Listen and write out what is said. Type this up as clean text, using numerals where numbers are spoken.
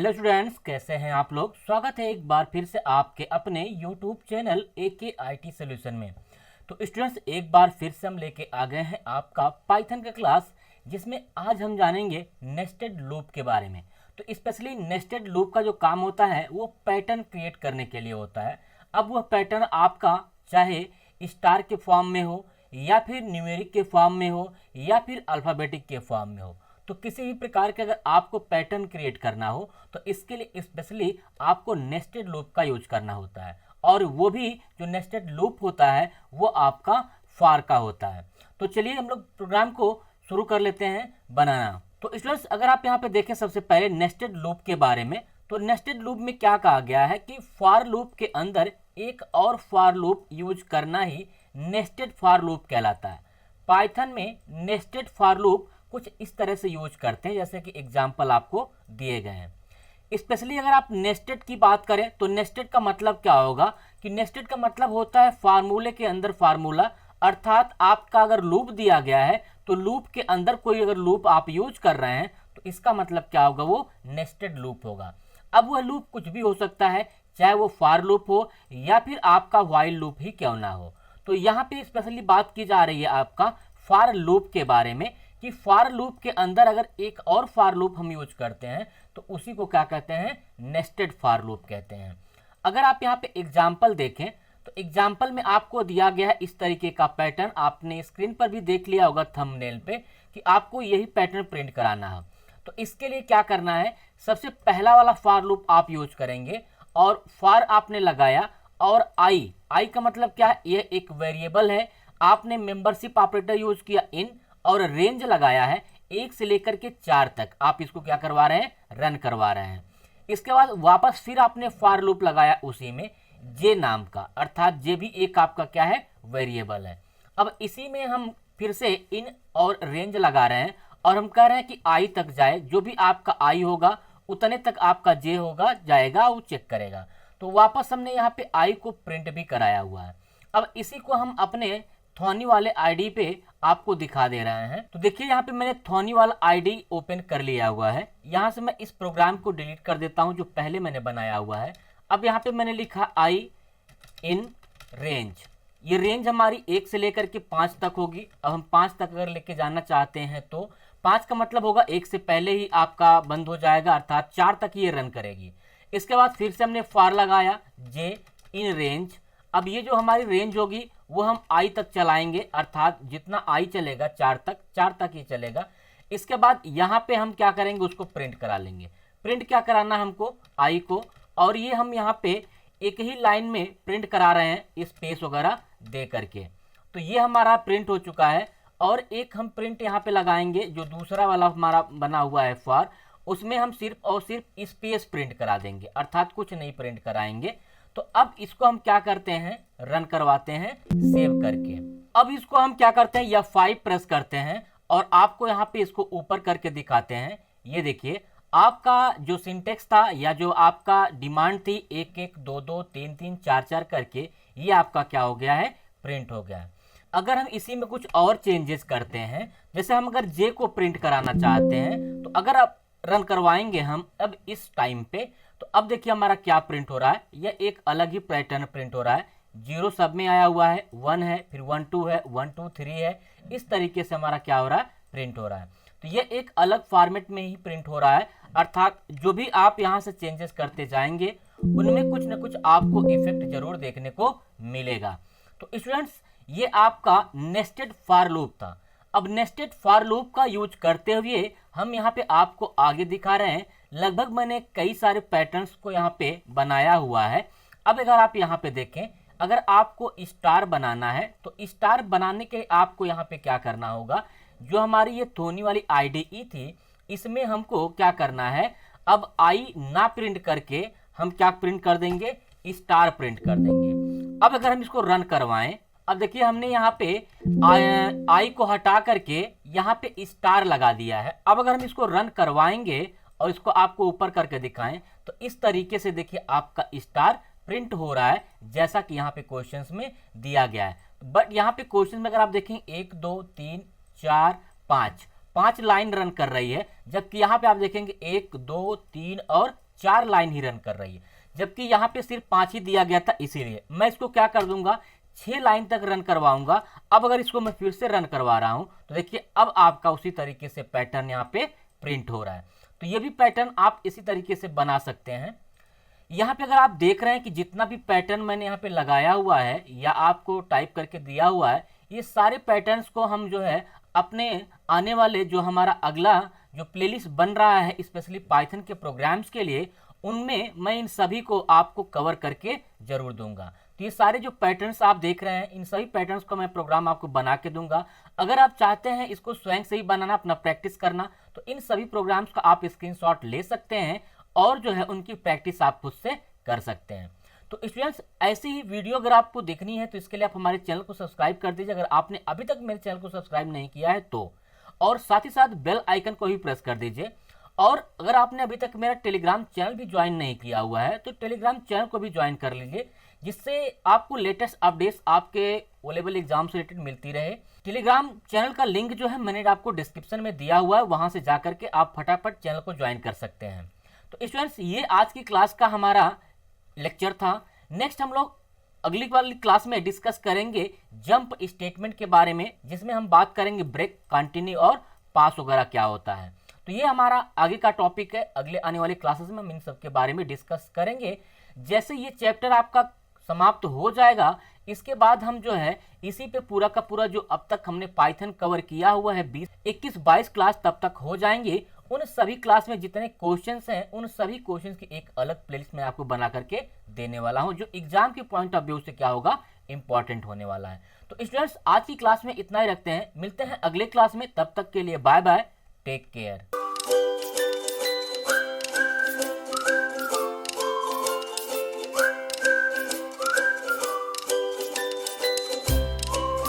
Hello students, कैसे हैं आप लोग। स्वागत है एक बार फिर से आपके अपने YouTube channel AK IT solution में। तो स्टूडेंट्स, एक बार फिर से हम लेके आ गए हैं आपका पाइथन का क्लास, जिसमें आज हम जानेंगे नेस्टेड लूप के बारे में। तो स्पेशली नेस्टेड लूप का जो काम होता है वो पैटर्न क्रिएट करने के लिए होता है। अब वह पैटर्न आपका चाहे स्टार के फॉर्म में हो, या फिर न्यूमेरिक के फॉर्म में हो, या फिर अल्फ़ाबेटिक के फॉर्म में हो, तो किसी भी प्रकार के अगर आपको पैटर्न क्रिएट करना हो तो इसके लिए स्पेशली आपको नेस्टेड लूप का यूज करना होता है। और वो भी जो नेस्टेड लूप होता है वो आपका फॉर का होता है। तो चलिए हम लोग प्रोग्राम को शुरू कर लेते हैं बनाना। तो स्टूडेंट्स, अगर आप यहाँ पे देखें सबसे पहले नेस्टेड लूप के बारे में, तो नेस्टेड लूप में क्या कहा गया है कि फॉर लूप के अंदर एक और फॉर लूप यूज करना ही नेस्टेड फॉर लूप कहलाता है। पाइथन में नेस्टेड फॉर लूप कुछ इस तरह से यूज करते हैं, जैसे कि एग्जाम्पल आपको दिए गए हैं। स्पेशली अगर आप नेस्टेड की बात करें तो नेस्टेड का मतलब क्या होगा कि नेस्टेड का मतलब होता है फार्मूले के अंदर फार्मूला। अर्थात आपका अगर लूप दिया गया है तो लूप के अंदर कोई अगर लूप आप यूज कर रहे हैं तो इसका मतलब क्या होगा, वो नेस्टेड लूप होगा। अब वह लूप कुछ भी हो सकता है, चाहे वो फॉर लूप हो या फिर आपका व्हाइल लूप ही क्यों ना हो। तो यहाँ पे स्पेशली बात की जा रही है आपका फॉर लूप के बारे में कि फॉर लूप के अंदर अगर एक और फॉर लूप हम यूज करते हैं तो उसी को क्या कहते हैं, नेस्टेड फॉर लूप कहते हैं। अगर आप यहाँ पे एग्जाम्पल देखें तो एग्जाम्पल में आपको दिया गया है इस तरीके का पैटर्न। आपने स्क्रीन पर भी देख लिया होगा थंबनेल पे कि आपको यही पैटर्न प्रिंट कराना है। तो इसके लिए क्या करना है, सबसे पहला वाला फॉर लूप आप यूज करेंगे और फॉर आपने लगाया और आई का मतलब क्या है, यह एक वेरिएबल है। आपने मेंबरशिप ऑपरेटर यूज किया इन और रेंज लगाया है 1 से लेकर के 4 तक। आप इसको क्या करवा रहे हैं, रन करवा रहे हैं। इसके बाद वापस फिर आपने फॉर लूप लगाया उसी में जे नाम का, अर्थात जे भी एक आपका क्या है, वेरिएबल है। अब इसी में हम फिर से इन और रेंज लगा रहे हैं और हम कह रहे हैं कि आई तक जाए, जो भी आपका आई होगा उतने तक आपका जे होगा जाएगा, वो चेक करेगा। तो वापस हमने यहाँ पे आई को प्रिंट भी कराया हुआ है। अब इसी को हम अपने थॉनी वाले आईडी पे आपको दिखा दे रहे हैं। तो देखिए यहाँ पे मैंने थॉनी वाला आईडी ओपन कर लिया हुआ है। यहाँ से मैं इस प्रोग्राम को डिलीट कर देता हूँ जो पहले मैंने बनाया हुआ है। अब यहाँ पे मैंने लिखा आई इन रेंज। ये रेंज हमारी 1 से लेकर के 5 तक होगी। अब हम 5 तक अगर लेके जाना चाहते हैं तो 5 का मतलब होगा 1 से पहले ही आपका बंद हो जाएगा, अर्थात 4 तक ये रन करेगी। इसके बाद फिर से हमने फॉर लगाया जे इन रेंज। अब ये जो हमारी रेंज होगी वो हम आई तक चलाएंगे, अर्थात जितना आई चलेगा 4 तक ही चलेगा। इसके बाद यहाँ पे हम क्या करेंगे, उसको प्रिंट करा लेंगे। प्रिंट क्या कराना हमको, आई को, और ये हम यहाँ पे एक ही लाइन में प्रिंट करा रहे हैं स्पेस वगैरह दे करके। तो ये हमारा प्रिंट हो चुका है। और एक हम प्रिंट यहाँ पे लगाएंगे जो दूसरा वाला हमारा बना हुआ है फॉर, उसमें हम सिर्फ और सिर्फ स्पेस प्रिंट करा देंगे, अर्थात कुछ नहीं प्रिंट कराएंगे। तो अब इसको हम क्या करते हैं, रन करवाते हैं सेव करके। अब इसको हम क्या करते हैं, F5 प्रेस करते हैं और आपको यहाँ पे इसको ऊपर करके दिखाते हैं। ये देखिए आपका जो सिंटेक्स था या जो आपका डिमांड थी 1 1 2 2 3 3 4 4 करके, ये आपका क्या हो गया है, प्रिंट हो गया है। अगर हम इसी में कुछ और चेंजेस करते हैं, जैसे हम अगर जे को प्रिंट कराना चाहते हैं, तो अगर आप रन करवाएंगे हम अब इस टाइम पे, तो अब देखिए हमारा क्या प्रिंट हो रहा है, यह एक अलग ही पैटर्न प्रिंट हो रहा है। 0 सब में आया हुआ है, 1 है, फिर 1 2 है, 1 2 3 है। इस तरीके से हमारा क्या हो रहा है, प्रिंट हो रहा है। तो ये एक अलग फॉर्मेट में ही प्रिंट हो रहा है, अर्थात जो भी आप यहाँ से चेंजेस करते जाएंगे उनमें कुछ ना कुछ आपको इफेक्ट जरूर देखने को मिलेगा। तो स्टूडेंट्स, ये आपका नेस्टेड फॉर लूप था। अब नेस्टेड फॉर लूप का यूज करते हुए हम यहाँ पे आपको आगे दिखा रहे हैं। लगभग मैंने कई सारे पैटर्न्स को यहाँ पे बनाया हुआ है। अब अगर आप यहाँ पे देखें, अगर आपको स्टार बनाना है तो स्टार बनाने के आपको यहाँ पे क्या करना होगा, जो हमारी ये थोनी वाली IDE थी इसमें हमको क्या करना है, अब आई ना प्रिंट करके हम क्या प्रिंट कर देंगे, स्टार प्रिंट कर देंगे। अब अगर हम इसको रन करवाएं, अब देखिए हमने यहाँ पे आई को हटा करके यहाँ पे स्टार लगा दिया है। अब अगर हम इसको रन करवाएंगे और इसको आपको ऊपर करके दिखाएं तो इस तरीके से देखिए आपका स्टार प्रिंट हो रहा है, जैसा कि यहाँ पे क्वेश्चंस में दिया गया है। बट यहाँ पे क्वेश्चन में अगर आप देखें 1 2 3 4 5 लाइन रन कर रही है, जबकि यहाँ पे आप देखेंगे 1 2 3 और 4 लाइन ही रन कर रही है, जबकि यहाँ पे सिर्फ 5 ही दिया गया था, इसीलिए मैं इसको क्या कर दूंगा 6 लाइन तक रन करवाऊंगा। अब अगर इसको मैं फिर से रन करवा रहा हूं तो देखिए अब आपका उसी तरीके से पैटर्न यहाँ पे प्रिंट हो रहा है। तो ये भी पैटर्न आप इसी तरीके से बना सकते हैं। यहाँ पे अगर आप देख रहे हैं कि जितना भी पैटर्न मैंने यहाँ पे लगाया हुआ है या आपको टाइप करके दिया हुआ है, ये सारे पैटर्न्स को हम जो है अपने आने वाले जो हमारा अगला जो प्लेलिस्ट बन रहा है स्पेशली पाइथन के प्रोग्राम्स के लिए, उनमें मैं इन सभी को आपको कवर करके जरूर दूंगा। तो ये सारे जो पैटर्न्स आप देख रहे हैं, इन सभी पैटर्न्स को मैं प्रोग्राम आपको बना के दूंगा। अगर आप चाहते हैं इसको स्वयं से ही बनाना, अपना प्रैक्टिस करना, तो इन सभी प्रोग्राम्स का आप स्क्रीनशॉट ले सकते हैं और जो है उनकी प्रैक्टिस आप खुद से कर सकते हैं। तो स्टूडेंट्स, ऐसी ही वीडियो अगर आपको देखनी है तो इसके लिए आप हमारे चैनल को सब्सक्राइब कर दीजिए अगर आपने अभी तक मेरे चैनल को सब्सक्राइब नहीं किया है तो, और साथ ही साथ बेल आइकन को भी प्रेस कर दीजिए। और अगर आपने अभी तक मेरा टेलीग्राम चैनल भी ज्वाइन नहीं किया हुआ है तो टेलीग्राम चैनल को भी ज्वाइन कर लीजिए, जिससे आपको लेटेस्ट अपडेट्स आपके ओ लेवल एग्जाम से रिलेटेड मिलती रहे। टेलीग्राम चैनल का लिंक जो है मैंने आपको डिस्क्रिप्शन में दिया हुआ है, वहां से जाकर के आप फटाफट चैनल को ज्वाइन कर सकते हैं। तो स्टूडेंट्स, ये आज की क्लास का हमारा लेक्चर था। नेक्स्ट हम लोग अगली वाली क्लास में डिस्कस करेंगे जंप स्टेटमेंट के बारे में, जिसमें हम बात करेंगे ब्रेक, कंटिन्यू और पास वगैरह क्या होता है। तो ये हमारा आगे का टॉपिक है। अगले आने वाली क्लासेस में हम इन सब के बारे में डिस्कस करेंगे। जैसे ये चैप्टर आपका समाप्त हो जाएगा, इसके बाद हम जो है इसी पे पूरा का पूरा जो अब तक हमने पाइथन कवर किया हुआ है 20, 21, 22 क्लास तब तक हो जाएंगे। उन सभी क्लास में जितने क्वेश्चंस हैं, उन सभी क्वेश्चंस की एक अलग प्लेलिस्ट में आपको बना करके देने वाला हूं, जो एग्जाम के पॉइंट ऑफ व्यू से क्या होगा, इंपॉर्टेंट होने वाला है। तो स्टूडेंट्स, आज की क्लास में इतना ही रखते हैं, मिलते हैं अगले क्लास में। तब तक के लिए बाय बाय, टेक केयर।